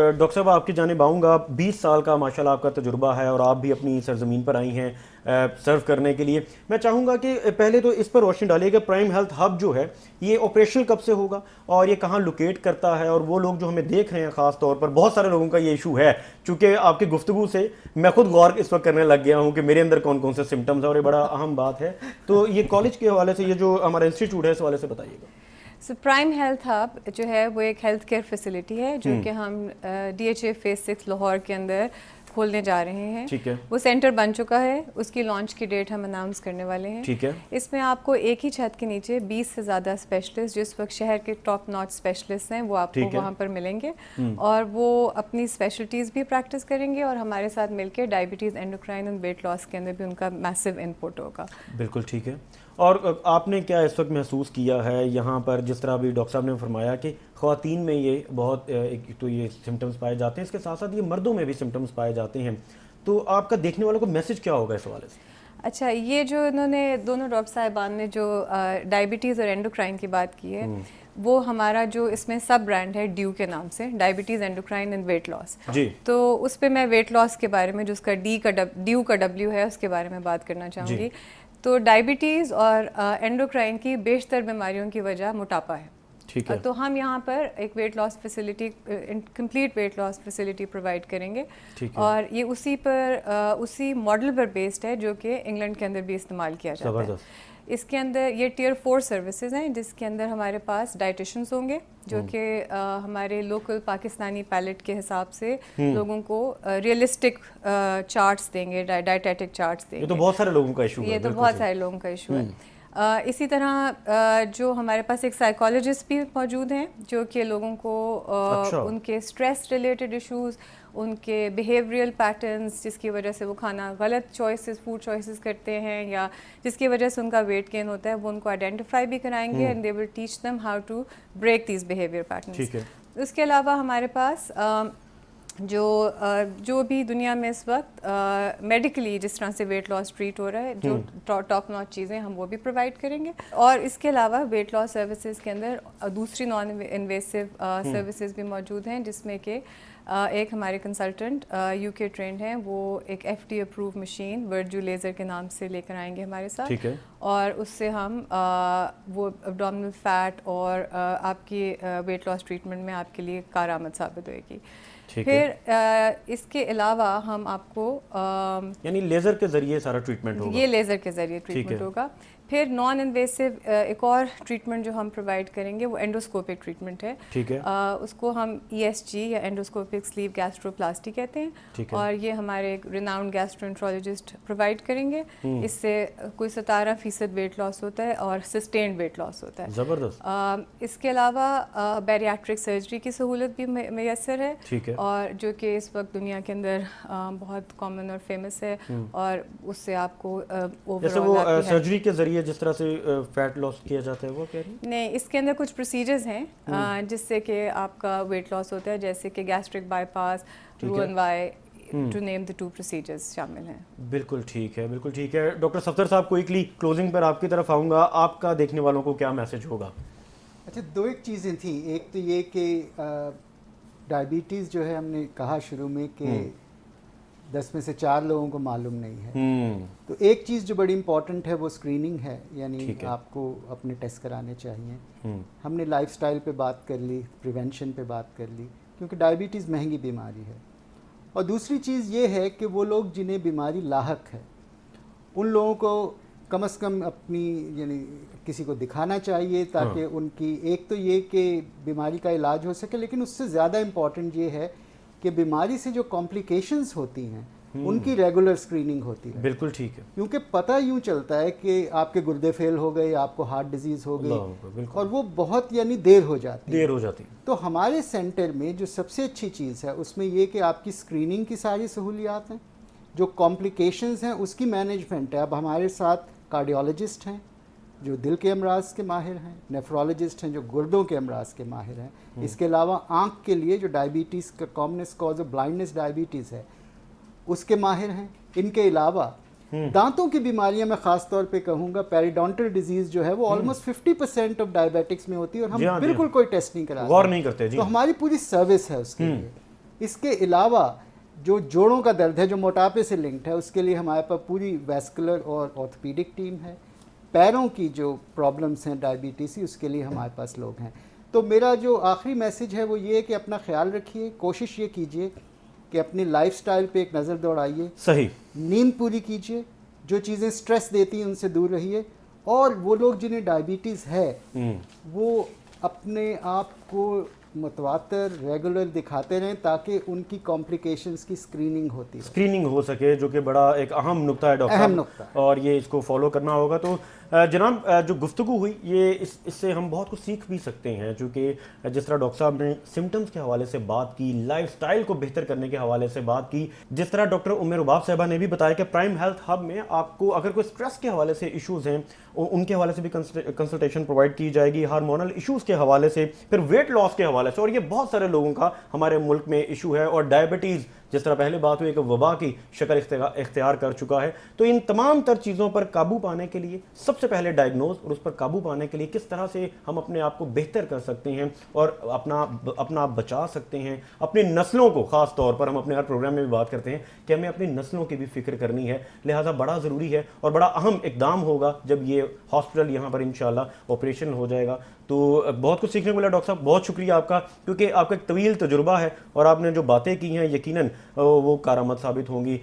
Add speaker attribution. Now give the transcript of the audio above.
Speaker 1: Doctor صاحب آپ کی جانب آؤں گا. 20 سال کا ماشاءاللہ آپ کا تجربہ ہے اور آپ بھی اپنی سرزمین پر آئی ہیں سرو کرنے کے لیے. میں چاہوں گا کہ پہلے تو اس پر روشنی ڈالیے کہ پرائم ہیلتھ ہب جو ہے یہ آپریشنل کب سے ہوگا اور یہ کہاں لوکیٹ کرتا ہے, اور وہ لوگ جو ہمیں دیکھ رہے ہیں خاص طور پر بہت سارے لوگوں کا یہ ایشو ہے, چونکہ آپ کی گفتگو سے میں خود غور اس وقت کرنے لگ گیا ہوں کہ میرے اندر کون کون سے سمٹمز ہیں, اور یہ بڑا اہم بات ہے. تو یہ کالج کے حوالے سے, یہ جو ہمارا انسٹیٹیوٹ ہے, اس حوالے سے بتائیے گا.
Speaker 2: پرائم ہیلتھ ہب جو ہے وہ ایک ہیلتھ کیئر فیسلٹی ہے جو کہ ہم DHA فیز 6 لاہور کے اندر کھولنے جا رہے ہیں.
Speaker 1: ٹھیک ہے.
Speaker 2: وہ سینٹر بن چکا ہے, اس کی لانچ کی ڈیٹ ہم اناؤنس کرنے والے ہیں.
Speaker 1: ٹھیک ہے.
Speaker 2: اس میں آپ کو ایک ہی چھت کے نیچے 20 سے زیادہ اسپیشلسٹ, جس وقت شہر کے ٹاپ ناچ اسپیشلسٹ ہیں, وہ آپ کو وہاں پر ملیں گے اور وہ اپنی اسپیشلٹیز بھی پریکٹس کریں گے اور ہمارے ساتھ مل کے diabetes, endocrine and weight loss کے اندر بھی ان کا میسو ان پٹ ہوگا.
Speaker 1: بالکل ٹھیک ہے. اور آپ نے کیا اس وقت محسوس کیا ہے یہاں پر, جس طرح ابھی ڈاکٹر صاحب نے فرمایا کہ خواتین میں یہ بہت ایک تو یہ سمٹمز پائے جاتے ہیں, اس کے ساتھ ساتھ یہ مردوں میں بھی سمٹمز پائے جاتے ہیں, تو آپ کا دیکھنے والوں کو میسج کیا ہوگا اس حوالے سے؟
Speaker 2: اچھا, یہ جو انہوں نے دونوں ڈاکٹر صاحبان نے جو ڈائبٹیز اور اینڈوکرائن کی بات کی ہے, وہ ہمارا جو اس میں سب برانڈ ہے ڈیو کے نام سے, diabetes, endocrine and weight loss.
Speaker 1: جی.
Speaker 2: تو اس پہ میں ویٹ لاس کے بارے میں, جو اس کا ڈیو کا W ہے, اس کے بارے میں بات کرنا چاہوں گی. تو ڈائبٹیز اور اینڈوکرائن کی بیشتر بیماریوں کی وجہ موٹاپا ہے.
Speaker 1: ٹھیک ہے.
Speaker 2: تو ہم یہاں پر ایک weight loss facility, complete weight loss facility provide کریں گے, اور یہ اسی ماڈل پر بیسڈ ہے جو کہ انگلینڈ کے اندر بھی استعمال کیا جاتا ہے. اس کے اندر یہ ٹیئر 4 سروسز ہیں, جس کے اندر ہمارے پاس ڈائٹیشنز ہوں گے جو کہ ہمارے لوکل پاکستانی پیلٹ کے حساب سے لوگوں کو ریئلسٹک چارٹس دیں گے, ڈائٹیٹک چارٹس دیں گے.
Speaker 1: یہ تو بہت سارے لوگوں کا ایشو ہے.
Speaker 2: یہ تو بہت سارے لوگوں کا ایشو ہے. اسی طرح جو ہمارے پاس ایک سائیکالوجسٹ بھی موجود ہیں جو کہ لوگوں کو ان کے اسٹریس ریلیٹڈ ایشوز, ان کے بیہیویئرل پیٹرنس, جس کی وجہ سے وہ کھانا غلط فوڈ چوائسیز کرتے ہیں یا جس کی وجہ سے ان کا ویٹ گین ہوتا ہے, وہ ان کو آئیڈینٹیفائی بھی کرائیں گے and they will teach them how to break these behaviour patterns. اس کے علاوہ ہمارے پاس جو بھی دنیا میں اس وقت میڈیکلی جس طرح سے ویٹ لاس ٹریٹ ہو رہا ہے, جو ٹاپ ناچ چیزیں ہم وہ بھی پرووائڈ کریں گے. اور اس کے علاوہ ویٹ لاس سروسز کے اندر دوسری نان انویسو سروسز بھی موجود ہیں, جس میں کہ ایک ہمارے کنسلٹنٹ UK ٹرینڈ ہیں, وہ ایک FD اپروو مشین ورجو لیزر کے نام سے لے کر آئیں گے ہمارے ساتھ. اور اس سے ہم وہ ابڈومنل فیٹ اور آپ کی ویٹ لاس ٹریٹمنٹ میں آپ کے لیے کارآمد ثابت ہوئے گی. پھر اس کے علاوہ ہم آپ کو
Speaker 1: یعنی لیزر کے ذریعے سارا ٹریٹمنٹ ہوگا.
Speaker 2: یہ لیزر کے ذریعے ٹریٹمنٹ ہوگا. پھر نان انویسو ایک اور ٹریٹمنٹ جو ہم پرووائڈ کریں گے وہ اینڈوسکوپک ٹریٹمنٹ ہے.
Speaker 1: ٹھیک ہے.
Speaker 2: اس کو ہم ESG یا اینڈوسکوپک سلیو گیسٹروپلاسٹی کہتے ہیں, اور یہ ہمارے ایک ریناؤنڈ گیسٹرونٹرولوجسٹ پرووائڈ کریں گے. اس سے کوئی 17% ویٹ لاس ہوتا ہے اور سسٹینڈ ویٹ لاس ہوتا ہے.
Speaker 1: زبردست.
Speaker 2: اس کے علاوہ بیریاٹرک سرجری کی سہولت بھی میسر ہے, اور جو کہ اس وقت دنیا کے اندر بہت کامن اور فیمس ہے, اور اس سے آپ کو
Speaker 1: سرجری کے ذریعے جس طرح سے فیٹ لاس کیا جاتا ہے وہ کہہ رہی ہیں؟
Speaker 2: نہیں, اس کے اندر کچھ پروسیجرز ہیں جس سے کہ آپ کا ویٹ لاس ہوتا ہے, جیسے کہ gastric bypass, RONY, to name the 2 procedures شامل ہیں.
Speaker 1: بالکل ٹھیک ہے, بالکل ٹھیک ہے. ڈاکٹر صفدر صاحب, کوئکلی کلوزنگ پر آپ کی طرف آؤں گا, آپ کا دیکھنے والوں کو کیا میسج ہوگا؟
Speaker 3: اچھا, 2 چیزیں تھیں. ایک تو یہ کہ ڈائبٹیز جو ہے, ہم نے کہا شروع میں کہ 10 میں سے 4 لوگوں کو معلوم نہیں ہے. تو ایک چیز جو بڑی امپورٹنٹ ہے وہ اسکریننگ ہے, یعنی آپ کو اپنے ٹیسٹ کرانے چاہیے. ہم نے لائف سٹائل پہ بات کر لی, پریونشن پہ بات کر لی, کیونکہ ڈائبٹیز مہنگی بیماری ہے. اور دوسری چیز یہ ہے کہ وہ لوگ جنہیں بیماری لاحق ہے, ان لوگوں کو کم از کم اپنی یعنی کسی کو دکھانا چاہیے, تاکہ ان کی ایک تو یہ کہ بیماری کا علاج ہو سکے, لیکن اس سے زیادہ امپورٹنٹ یہ ہے کہ بیماری سے جو کمپلیکیشنز ہوتی ہیں ان کی ریگولر اسکریننگ ہوتی ہے.
Speaker 1: بالکل ٹھیک ہے.
Speaker 3: کیونکہ پتہ یوں چلتا ہے کہ آپ کے گردے فیل ہو گئے, آپ کو ہارٹ ڈیزیز ہو گئی, اور وہ بہت یعنی دیر ہو جاتی ہے. تو ہمارے سینٹر میں جو سب سے اچھی چیز ہے اس میں یہ کہ آپ کی اسکریننگ کی ساری سہولیات ہیں, جو کمپلیکیشنز ہیں اس کی مینجمنٹ ہے. اب ہمارے ساتھ کارڈیولوجسٹ ہیں جو دل کے امراض کے ماہر ہیں, نیفرولوجسٹ ہیں جو گردوں کے امراض کے ماہر ہیں. اس کے علاوہ آنکھ کے لیے جو ڈائبٹیز کا commonest cause of blindness diabetes ہے اس کے ماہر ہیں. ان کے علاوہ دانتوں کی بیماریاں میں خاص طور پہ کہوں گا, پیریڈونٹل ڈیزیز جو ہے وہ آلموسٹ 50% آف ڈائبیٹکس میں ہوتی ہے, اور ہم بالکل کوئی ٹیسٹ نہیں کراتے, غور نہیں کرتے. تو ہماری پوری سروس ہے اس کے لیے. اس کے علاوہ جو جوڑوں کا درد ہے جو موٹاپے سے لنکڈ ہے اس کے لیے ہمارے پاس پوری ویسکولر اور آرتھوپیڈک ٹیم ہے. پیروں کی جو پرابلمس ہیں ڈائبٹیز کی اس کے لیے ہمارے پاس لوگ ہیں. تو میرا جو آخری میسیج ہے وہ یہ ہے کہ اپنا خیال رکھیے, کوشش یہ کیجئے کہ اپنی لائف سٹائل پہ ایک نظر دوڑائیے,
Speaker 1: صحیح,
Speaker 3: نیند پوری کیجئے, جو چیزیں سٹریس دیتی ہیں ان سے دور رہیے, اور وہ لوگ جنہیں ڈائبٹیز ہے وہ اپنے آپ کو متواتر ریگولر دکھاتے رہیں تاکہ ان کی کمپلیکیشنز کی اسکریننگ ہوتی ہے,
Speaker 1: اسکریننگ ہو سکے, جو کہ بڑا ایک اہم نقطہ ہے ڈاکٹر
Speaker 3: اہم
Speaker 1: صاحب,
Speaker 3: نقطہ ہے.
Speaker 1: اور یہ اس کو فالو کرنا ہوگا. تو جناب جو گفتگو ہوئی یہ اس سے ہم بہت کچھ سیکھ بھی سکتے ہیں, چونکہ جس طرح ڈاکٹر صاحب نے سمٹمز کے حوالے سے بات کی, لائف سٹائل کو بہتر کرنے کے حوالے سے بات کی, جس طرح ڈاکٹر ام رباب صاحبہ نے بھی بتایا کہ پرائم ہیلتھ ہب میں آپ کو اگر کوئی سٹریس کے حوالے سے ایشوز ہیں ان کے حوالے سے بھی کنسلٹیشن پرووائڈ کی جائے گی, ہارمونل ایشوز کے حوالے سے, پھر ویٹ لاس کے حوالے سے, اور یہ بہت سارے لوگوں کا ہمارے ملک میں ایشو ہے, اور ڈائبٹیز جس طرح پہلے بات ہوئی کہ وبا کی شکل اختیار کر چکا ہے. تو ان تمام تر چیزوں پر قابو پانے کے لیے سب سے پہلے ڈائگنوز اور اس پر قابو پانے کے لیے کس طرح سے ہم اپنے آپ کو بہتر کر سکتے ہیں اور اپنا بچا سکتے ہیں, اپنی نسلوں کو, خاص طور پر ہم اپنے ہر پروگرام میں بھی بات کرتے ہیں کہ ہمیں اپنی نسلوں کی بھی فکر کرنی ہے, لہٰذا بڑا ضروری ہے اور بڑا اہم اقدام ہوگا جب یہ ہاسپٹل یہاں پر انشاءاللہ آپریشن ہو جائے گا. تو بہت کچھ سیکھنے کو ملا ڈاکٹر صاحب, بہت شکریہ آپ کا, کیونکہ آپ کا ایک طویل تجربہ ہے اور آپ نے جو باتیں کی ہیں یقیناً وہ کارآمد ثابت ہوں گی.